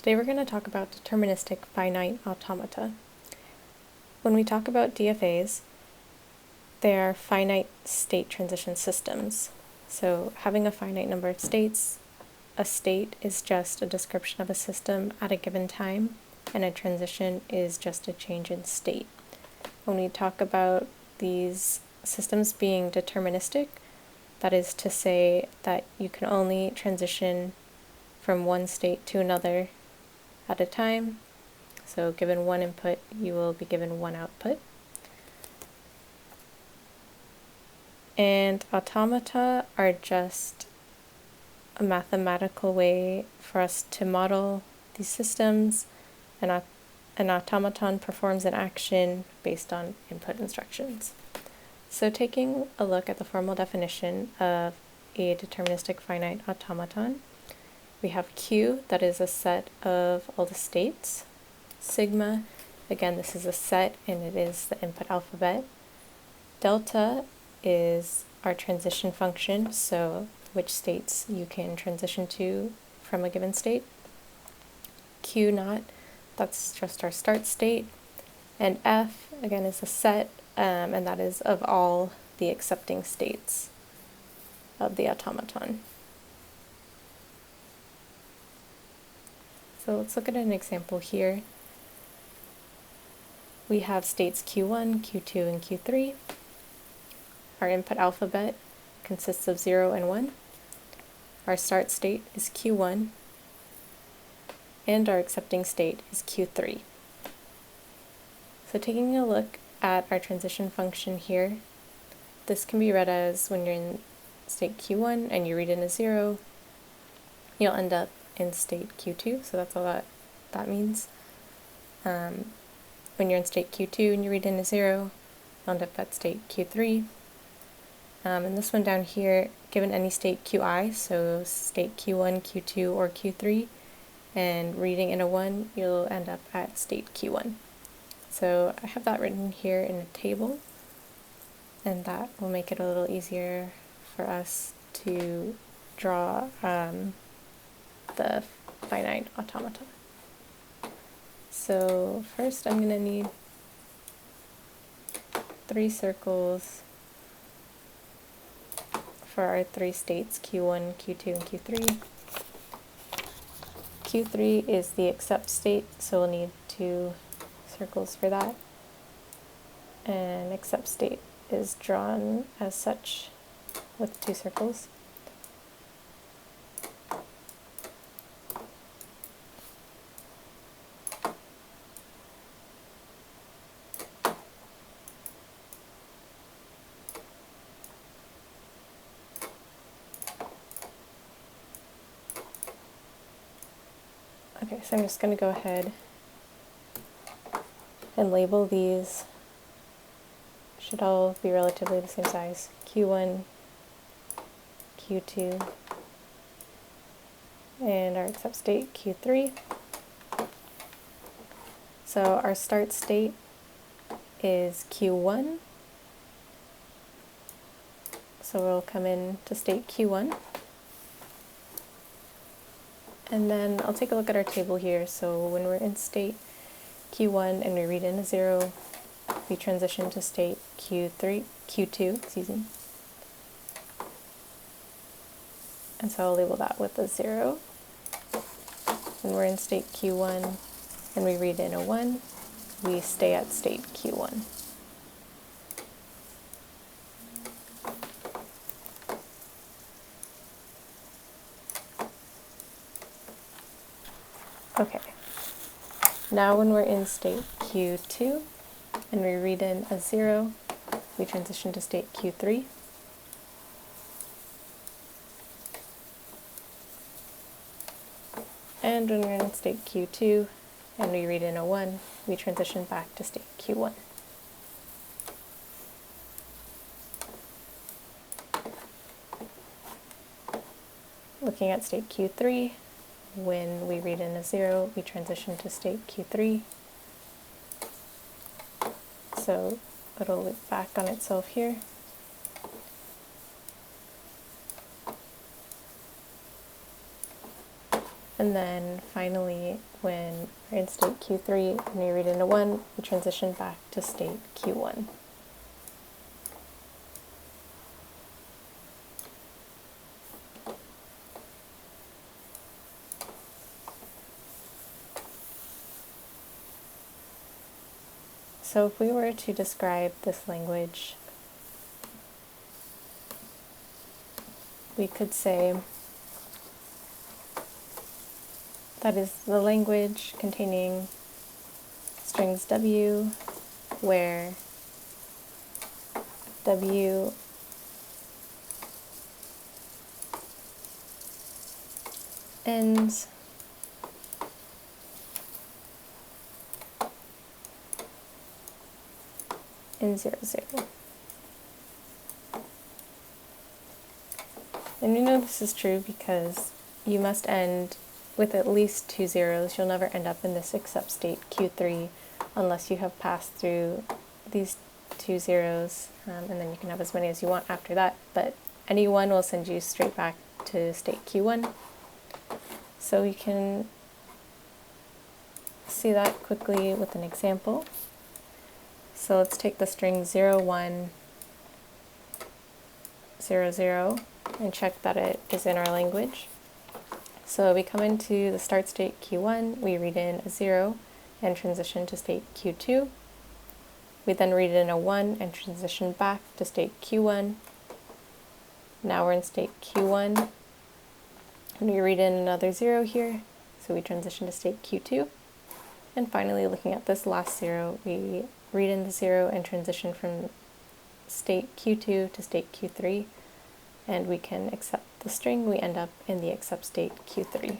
Today we're going to talk about deterministic finite automata. When we talk about DFAs, they are finite state transition systems. So having a finite number of states, a state is just a description of a system at a given time, and a transition is just a change in state. When we talk about these systems being deterministic, that is to say that you can only transition from one state to another at a time. So given one input, you will be given one output. And automata are just a mathematical way for us to model these systems, and an automaton performs an action based on input instructions. So taking a look at the formal definition of a deterministic finite automaton, we have Q, that is a set of all the states. Sigma, again, this is a set and it is the input alphabet. Delta is our transition function, so which states you can transition to from a given state. Q naught, that's just our start state. And F, again, is a set, and that is of all the accepting states of the automaton. So let's look at an example here. We have states Q1, Q2, and Q3. Our input alphabet consists of 0 and 1. Our start state is Q1, and our accepting state is Q3. So taking a look at our transition function here, this can be read as when you're in state Q1 and you read in a 0, you'll end up in state Q2, so that's all that means. When you're in state Q2 and you read in a 0, you'll end up at state Q3. And this one down here, given any state Qi, so state Q1, Q2, or Q3, and reading in a 1, you'll end up at state Q1. So I have that written here in a table, and that will make it a little easier for us to draw the finite automata. So first I'm going to need 3 circles for our 3 states, Q1, Q2, and Q3. Q3 is the accept state, so we'll need 2 circles for that. And accept state is drawn as such with 2 circles. Okay, so I'm just going to go ahead and label these. Should all be relatively the same size. Q1, Q2, and our accept state, Q3. So our start state is Q1. So we'll come in to state Q1. And then I'll take a look at our table here. So when we're in state Q1 and we read in a 0, we transition to state Q2, excuse me. And so I'll label that with a 0. When we're in state Q1 and we read in a 1, we stay at state Q1. Okay, now when we're in state Q2 and we read in a 0, we transition to state Q3. And when we're in state Q2 and we read in a 1, we transition back to state Q1. Looking at state Q3, when we read in a 0, we transition to state Q3. So it'll loop back on itself here. And then finally, when we're in state Q3 and we read in a 1, we transition back to state Q1. So if we were to describe this language, we could say that is the language containing strings W, where W ends in 0, 0. And we know this is true because you must end with at least 2 zeros. You'll never end up in this except state Q3 unless you have passed through these 2 zeros, and then you can have as many as you want after that, but any one will send you straight back to state Q1. So we can see that quickly with an example. So let's take the string 0, 1, 0, 0 and check that it is in our language. So we come into the start state Q1, we read in a 0 and transition to state Q2. We then read in a 1 and transition back to state Q1. Now we're in state Q1 and we read in another 0 here, so we transition to state Q2. And finally, looking at this last 0, we read in the 0 and transition from state Q2 to state Q3, and we can accept the string. We end up in the accept state Q3.